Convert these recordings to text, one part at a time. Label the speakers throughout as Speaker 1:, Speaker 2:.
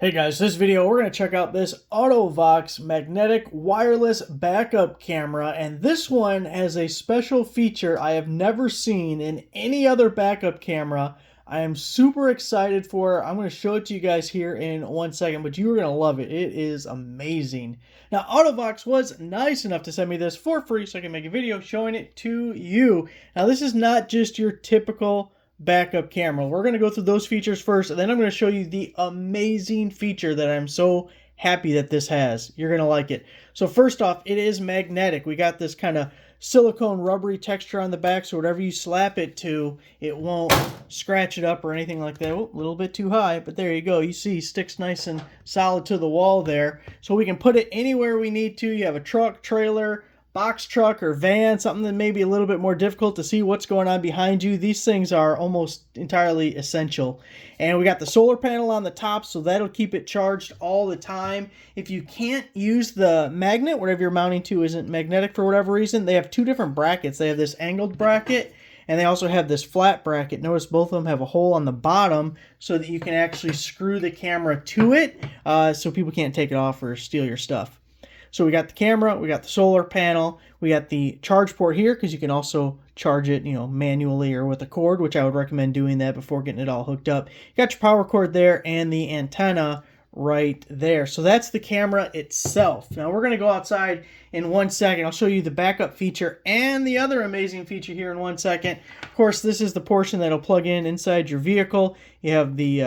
Speaker 1: Hey guys, this video we're going to check out this AutoVox magnetic wireless backup camera, and this one has a special feature I have never seen in any other backup camera. I am super excited for it. I'm going to show it to you guys here in 1 second, but you're going to love it. It is amazing. Now, AutoVox was nice enough to send me this for free so I can make a video showing it to you. Now, this is not just your typical backup camera. We're going to go through those features first, and then I'm going to show you the amazing feature that I'm so happy that this has. You're going to like it. So first off, it is magnetic. We got this kind of silicone rubbery texture on the back, so whatever you slap it to, it won't scratch it up or anything like that. Oh, a little bit too high, but there you go. You see, sticks nice and solid to the wall there. So we can put it anywhere we need to. You have a truck, trailer, box truck, or van, something that may be a little bit more difficult to see what's going on behind you. These things are almost entirely essential. And we got the solar panel on the top, so that'll keep it charged all the time. If you can't use the magnet, whatever you're mounting to isn't magnetic for whatever reason, they have two different brackets. They have this angled bracket, and they also have this flat bracket. Notice both of them have a hole on the bottom so that you can actually screw the camera to it so people can't take it off or steal your stuff. So we got the camera, we got the solar panel, we got the charge port here because you can also charge it, manually or with a cord, which I would recommend doing that before getting it all hooked up. You got your power cord there and the antenna right there. So that's the camera itself. Now we're going to go outside in 1 second. I'll show you the backup feature and the other amazing feature here in 1 second. Of course, this is the portion that'll plug in inside your vehicle. You have the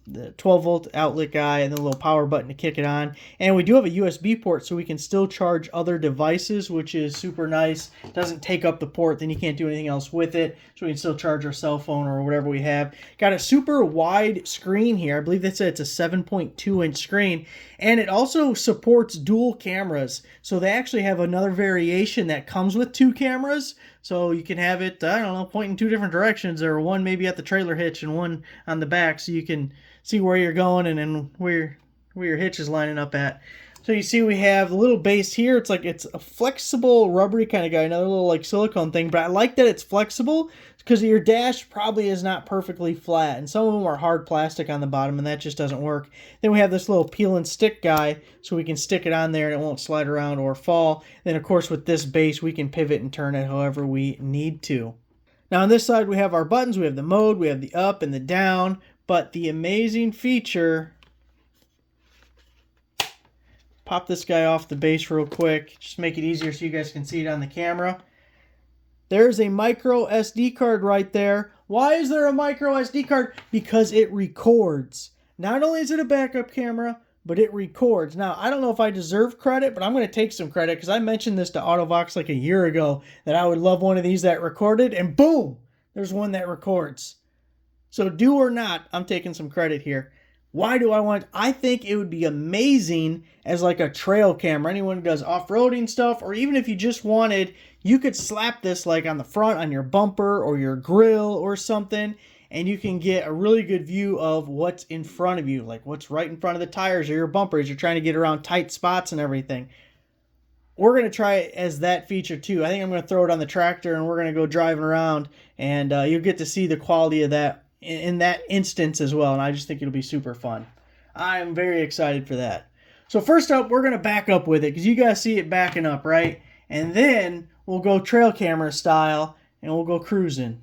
Speaker 1: 12-volt outlet guy and the little power button to kick it on. And we do have a USB port, so we can still charge other devices, which is super nice. It doesn't take up the port, then you can't do anything else with it. So we can still charge our cell phone or whatever we have. Got a super wide screen here. I believe it's a 7.2-inch screen. And it also supports dual cameras. So they actually have another variation that comes with two cameras. So you can have it, I don't know, pointing two different directions, or one maybe at the trailer hitch and one on the back, so you can see where you're going and then where your hitch is lining up at. So you see we have the little base here. It's a flexible rubbery kind of guy, another little like silicone thing, but I like that it's flexible because your dash probably is not perfectly flat, and some of them are hard plastic on the bottom, and that just doesn't work. Then we have this little peel and stick guy, so we can stick it on there and it won't slide around or fall. Then of course with this base we can pivot and turn it however we need to. Now on this side we have our buttons. We have the mode, we have the up and the down, but the amazing feature, pop this guy off the base real quick, just make it easier so you guys can see it on the camera. There's a micro SD card right there. Why is there a micro SD card? Because it records. Not only is it a backup camera, but it records. Now, I don't know if I deserve credit, but I'm going to take some credit because I mentioned this to AutoVox like a year ago that I would love one of these that recorded, and boom, there's one that records. So do or not, I'm taking some credit here. Why do I want? I think it would be amazing as like a trail camera. Anyone who does off-roading stuff, or even if you just wanted, you could slap this like on the front on your bumper or your grill or something, and you can get a really good view of what's in front of you, like what's right in front of the tires or your bumpers. You're trying to get around tight spots and everything. We're going to try it as that feature too. I think I'm going to throw it on the tractor and we're going to go driving around, and you'll get to see the quality of that in that instance as well, and I just think it'll be super fun. I'm very excited for that. So first up, we're going to back up with it because you guys see it backing up, right? And then we'll go trail camera style and we'll go cruising.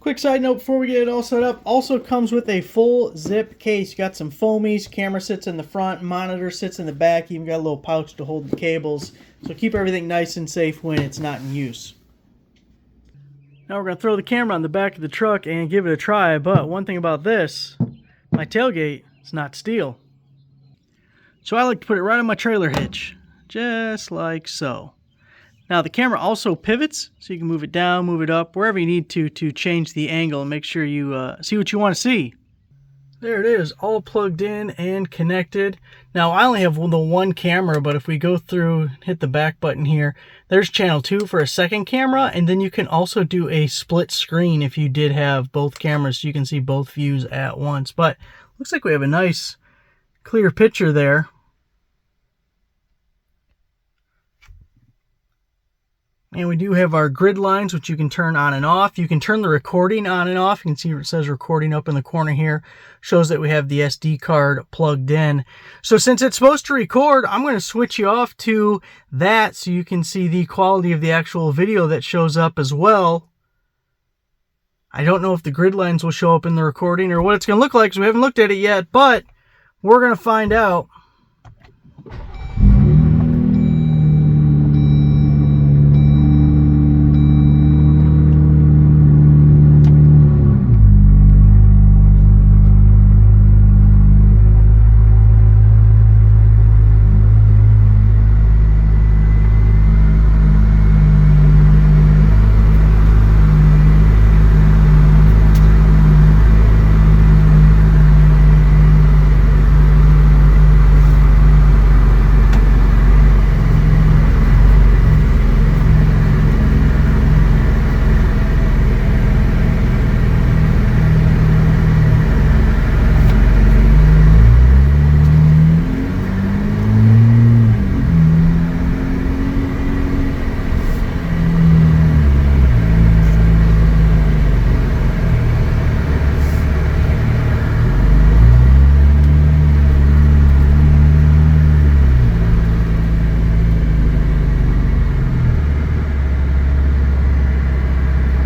Speaker 1: Quick side note before we get it all set up, also comes with a full zip case. You got some foamies, camera sits in the front, monitor sits in the back, you even got a little pouch to hold the cables. So keep everything nice and safe when it's not in use. Now we're going to throw the camera on the back of the truck and give it a try, but one thing about this, my tailgate is not steel. So I like to put it right on my trailer hitch, just like so. Now the camera also pivots, so you can move it down, move it up, wherever you need to change the angle and make sure you see what you want to see. There it is, all plugged in and connected. Now I only have the one camera, but if we go through, hit the back button here, there's channel 2 for a second camera, and then you can also do a split screen if you did have both cameras, so you can see both views at once. But looks like we have a nice clear picture there. And we do have our grid lines, which you can turn on and off. You can turn the recording on and off. You can see where it says recording up in the corner here. Shows that we have the SD card plugged in. So since it's supposed to record, I'm going to switch you off to that so you can see the quality of the actual video that shows up as well. I don't know if the grid lines will show up in the recording or what it's going to look like, because we haven't looked at it yet, but we're going to find out.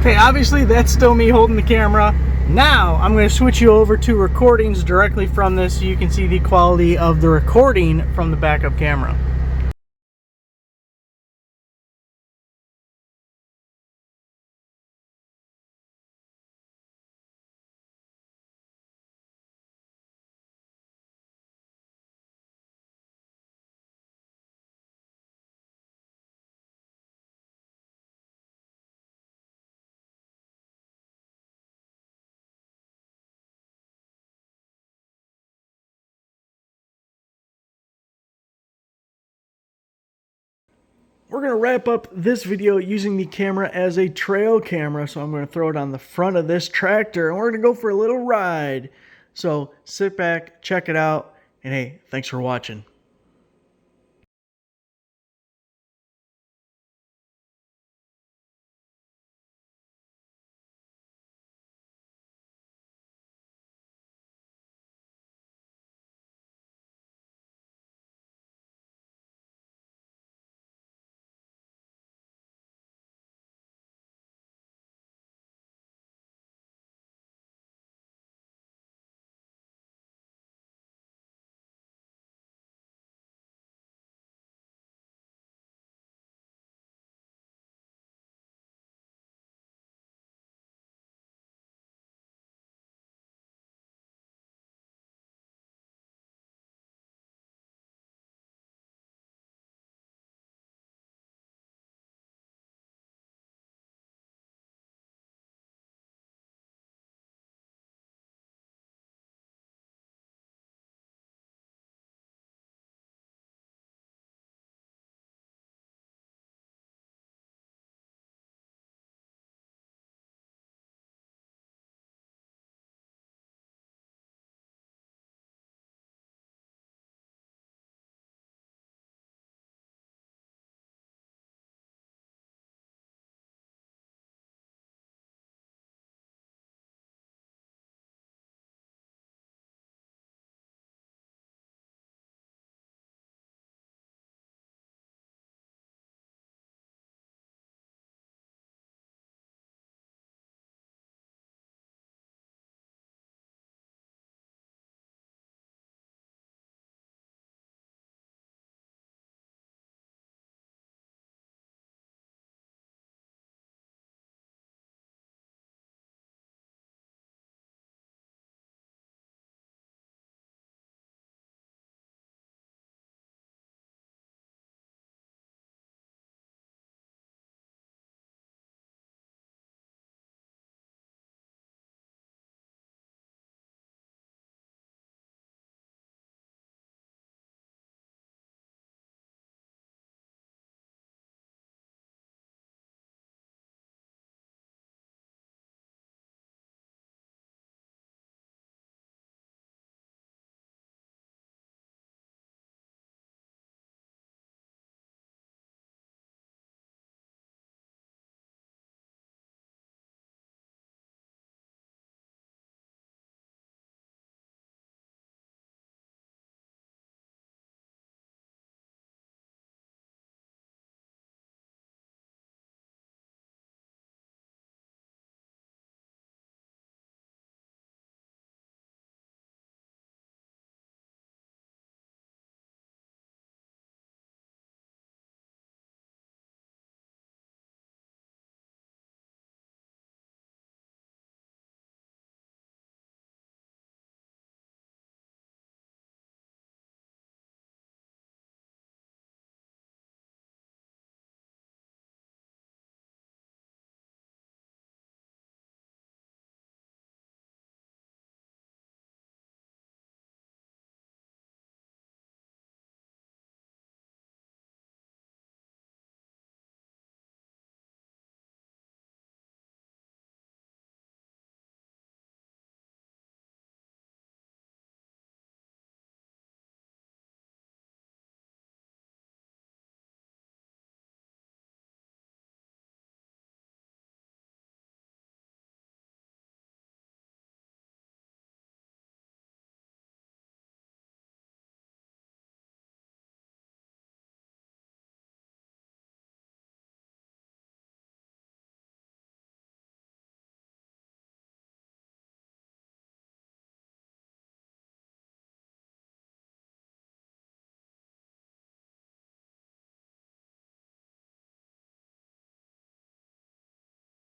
Speaker 1: Okay, obviously that's still me holding the camera. Now I'm going to switch you over to recordings directly from this so you can see the quality of the recording from the backup camera. We're going to wrap up this video using the camera as a trail camera. So I'm going to throw it on the front of this tractor and we're going to go for a little ride. So sit back, check it out, and hey, thanks for watching.